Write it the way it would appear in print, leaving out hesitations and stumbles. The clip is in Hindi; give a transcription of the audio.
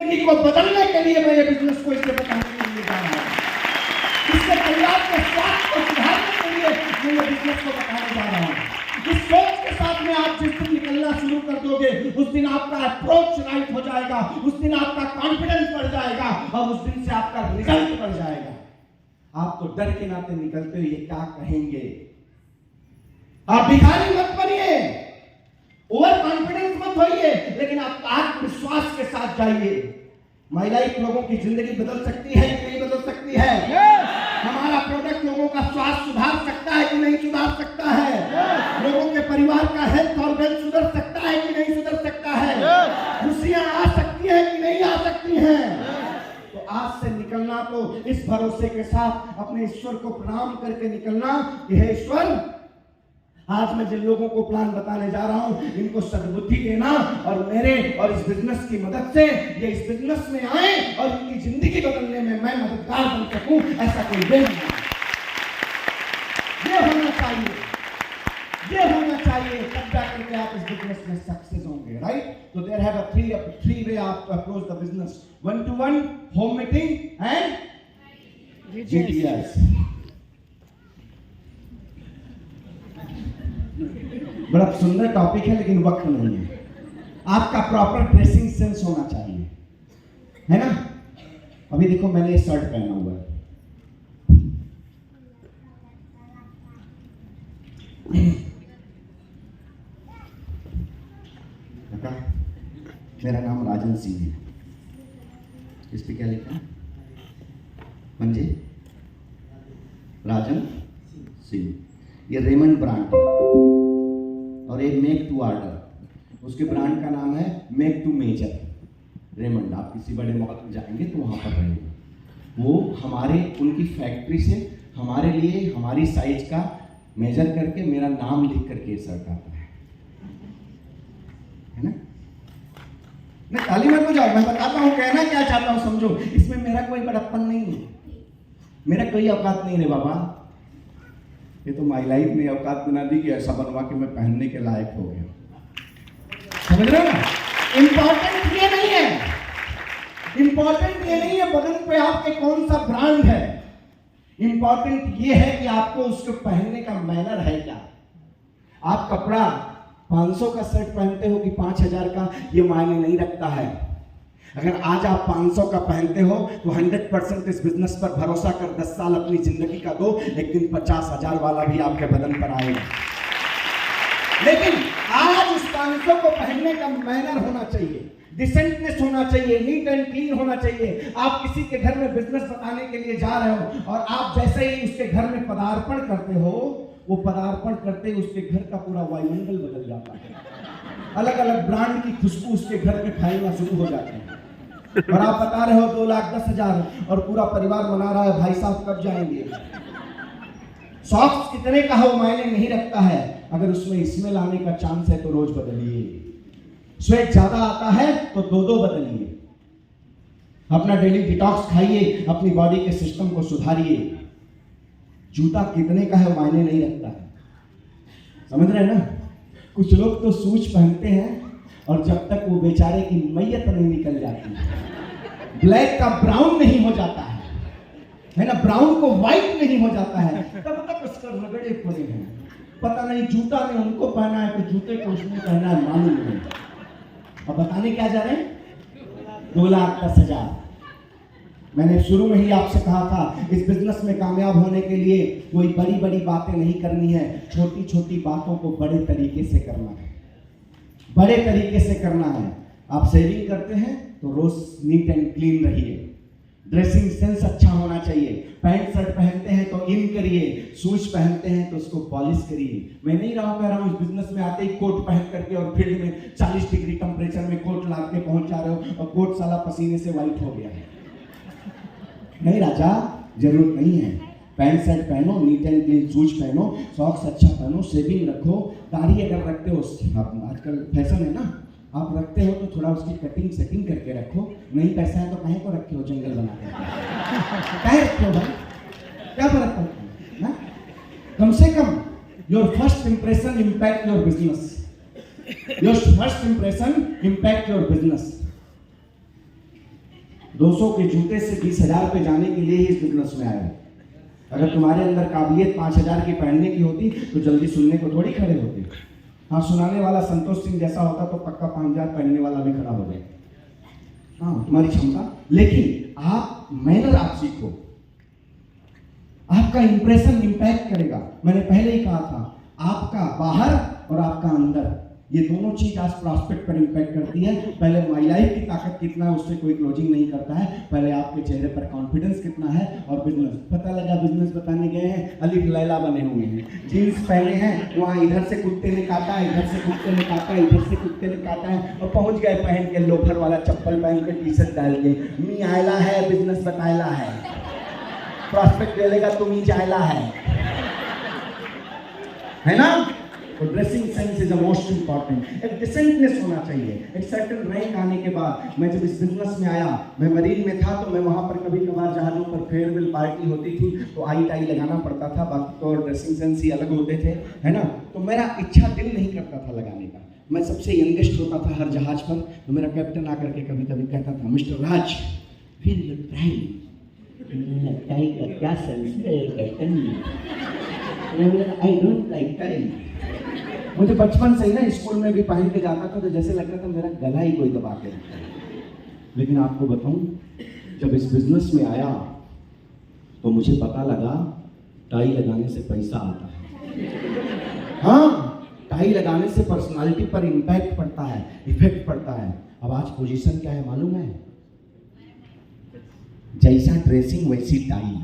जिंदगी को बदलने के लिए मैं ये बिजनेस को इससे बताने के लिए जा रहा हूँ। इससे परिवार के स्वास्थ्य को सुधारने के लिए मैं ये बिजनेस को बताने जा रहा हूँ। इस सोच के साथ में आप जिस दिन निकलना शुरू कर दोगे उस दिन आपका अप्रोच राइट हो जाएगा, उस दिन आपका कॉन्फिडेंस बढ़ जाएगा और उस दिन से आपका रिजल्ट बढ़ जाएगा। आप तो डर के नाते निकलते हो, ये क्या कहेंगे। आप भिखारी मत बनिए, ओवर कॉन्फिडेंस मत होइए, लेकिन आप आत्मविश्वास के साथ जाइए। महिलाएं लोगों की जिंदगी बदल सकती है कि नहीं बदल सकती है? हमारा प्रोडक्ट लोगों का स्वास्थ्य सुधार सकता है कि नहीं सुधार सकता है? लोगों के परिवार का हेल्थ और वेल्थ सुधर सकता है कि नहीं सुधर सकता है? खुशियां आ सकती है कि नहीं आ सकती हैं? तो आज से निकलना तो इस भरोसे के साथ अपने ईश्वर को प्रणाम करके निकलना कि हे ईश्वर, आज मैं जिन लोगों को प्लान बताने जा रहा हूं इनको सद्बुद्धि देना और मेरे और इस बिजनेस की मदद से ये इस बिजनेस में आए और इनकी जिंदगी बदलने में मैं मददगार बन सकूं, ऐसा कोई वे नहीं। ये होना चाहिए, ये होना चाहिए, तब जाकर के आप इस बिजनेस में सक्सेस होंगे, राइट? तो there have a three way आप approach the business: 1-to-1, home meeting and GTS। बड़ा सुंदर टॉपिक है लेकिन वक्त नहीं है। आपका प्रॉपर ड्रेसिंग सेंस होना चाहिए, है ना? अभी देखो मैंने ये शर्ट पहना हुआ है, मेरा नाम राजन सिंह है। इस पे क्या लिखा है? पंजे राजन सिंह। ये रेमंड ब्रांड है और एक मेक टू ऑर्डर, उसके ब्रांड का नाम है मेक टू मेजर। रेमंड, आप किसी बड़े मॉल में जाएंगे तो वहाँ पर रहेगा वो। हमारे उनकी फैक्ट्री से हमारे लिए हमारी साइज का मेजर करके मेरा नाम लिख करके शर्ट आता है ना? मैं ताली मत बजाओ, मैं बताता हूँ कहना क्या चाहता हूँ, समझो। इसमें मेरा कोई बड़प्पन नहीं है, मेरा कोई औकात नहीं है बाबा। ये तो माई लाइफ में औकात बना दी कि ऐसा बनवा के मैं पहनने के लायक हो गया। समझ रहे हो ना? इंपॉर्टेंट ये नहीं है, इंपॉर्टेंट ये नहीं है बदन पे आपके कौन सा ब्रांड है। इंपॉर्टेंट ये है कि आपको उसको पहनने का मैनर है क्या। आप कपड़ा 500 का शर्ट पहनते हो कि 5000 का, ये मायने नहीं रखता है। अगर आज आप 500 का पहनते हो तो 100% इस बिजनेस पर भरोसा कर 10 साल अपनी जिंदगी का दो, एक दिन 50,000 वाला भी आपके बदन पर आएगा। लेकिन आज उस 500 को पहनने का मैनर होना चाहिए, डिसेंटनेस होना चाहिए, नीट एंड क्लीन होना चाहिए। आप किसी के घर में बिजनेस बताने के लिए जा रहे हो और आप जैसे ही उसके घर में पदार्पण करते हो, वो पदार्पण करते ही उसके घर का पूरा वायुमंडल बदल जाता है। अलग अलग ब्रांड की खुशबू उसके घर में फैलना शुरू हो जाती है और आप बता रहे हो 2,10,000 और पूरा परिवार मना रहा है भाई साहब कब जाएंगे। सॉक्स कितने का हो मायने नहीं रखता है, अगर उसमें स्मेल आने का चांस है तो रोज बदलिए। स्वेट ज्यादा आता है तो 2-2 बदलिए। अपना डेली डिटॉक्स खाइए, अपनी बॉडी के सिस्टम को सुधारिए। जूता कितने का है मायने नहीं रखता है, समझ रहे हैं ना? कुछ लोग तो शूज पहनते हैं और जब तक वो बेचारे की मैयत नहीं निकल जाती, ब्लैक का ब्राउन नहीं हो जाता है ना, ब्राउन को व्हाइट नहीं हो जाता है, तब तक उसका रगड़े पड़े हैं। पता नहीं जूता ने उनको पहना है कि जूते को उसने पहना है, मालूम नहीं। अब बताने क्या जा रहे हैं? 2,10,000। मैंने शुरू में ही आपसे कहा था इस बिजनेस में कामयाब होने के लिए कोई बड़ी बड़ी बातें नहीं करनी है, छोटी छोटी बातों को बड़े तरीके से करना है, बड़े तरीके से करना है। आप सेविंग करते हैं तो रोज नीट एंड क्लीन रहिए, ड्रेसिंग सेंस अच्छा होना चाहिए। पैंट शर्ट पहनते हैं तो इन करिए, शूज पहनते हैं तो उसको पॉलिश करिए। मैं नहीं कह रहा हूँ इस बिजनेस में आते ही कोट पहन करके और फील्ड में 40 डिग्री टेम्परेचर में कोट ला के पहुंच जा रहे हो और कोट साला पसीने से व्हाइट हो गया है। नहीं राजा, जरूरत नहीं है। पैंट शर्ट पहनो, नीट एंड क्लीन शूज पहनो, सॉक्स अच्छा पहनो, शेविंग रखो। दाढ़ी अगर रखते हो, आजकल फैशन है ना, आप रखते हो तो थोड़ा उसकी कटिंग सेटिंग करके रखो। नहीं पैसा है तो कहीं को रखे हो जंगल बना के, कहीं रखे हो भाई, क्या फर्क पड़ता है? कम से come your first impression impact your business, your first impression impact your business. 200 के जूते से 20,000 पे जाने के लिए ही इस बिजनेस में आए। अगर तुम्हारे अंदर काबिलियत 5,000 की पहनने की होती तो जल्दी सुनने को थोड़ी खड़े होते। हाँ, सुनाने वाला संतोष सिंह जैसा होता तो पक्का 5,000 पहनने वाला भी खड़ा हो जाए। हाँ, तुम्हारी क्षमता, लेकिन आप मैनर आप सीखो, आपका इंप्रेशन इंपैक्ट करेगा। मैंने पहले ही कहा था, आपका बाहर और आपका अंदर, ये दोनों चीज आज प्रॉस्पेक्ट पर इंपैक्ट करती है। पहले माई लाइफ की ताकत कितना है उससे कोई क्लोजिंग नहीं करता है, पहले आपके चेहरे पर कॉन्फिडेंस कितना है। और बिजनेस पता लगा, बिजनेस बताने गए हैं, अलीफ लैला बने हुए हैं, जीन्स पहने हैं, वहाँ इधर से कुत्ते ने काटा है, इधर से कुत्ते ने काटा है, इधर से कुत्ते ने काटा है, और पहुंच गए पहन के लोफर वाला चप्पल पहन के, टी शर्ट डाल के, मी आयला है, बिजनेस बतायला है, प्रॉस्पेक्ट ले लेगा तो मी जायला है ना। तो dressing sense is the most important. एक डिसेंटनेस होना चाहिए। एक सर्टेन रैंक आने के बाद, मैं जब इस बिजनेस में आया, मैं मरीन में था तो मैं वहाँ पर कभी कभार जहाज़ों पर फेयरवेल पार्टी होती थी तो आई टाई लगाना पड़ता था, बाकी तो और ड्रेसिंग सेंस ही अलग होते थे, है ना। तो मेरा इच्छा दिल नहीं करता था लगाने का। मैं सबसे यंगेस्ट होता था हर जहाज पर, तो मेरा कैप्टन आकर के कभी कभी कहता था, mister Raj feel your pride, tie का क्या सेंस है captain, I don't like tie. मुझे बचपन से ही ना स्कूल में भी पहन के जाता था तो जैसे लगता था मेरा गला ही कोई दबा के। लेकिन आपको बताऊं, जब इस बिजनेस में आया तो मुझे पता लगा टाई लगाने से पैसा आता है। हाँ, टाई लगाने से पर्सनालिटी पर इंपैक्ट पड़ता है, इफेक्ट पड़ता है। अब आज पोजीशन क्या है मालूम है? जैसा ड्रेसिंग वैसी टाई।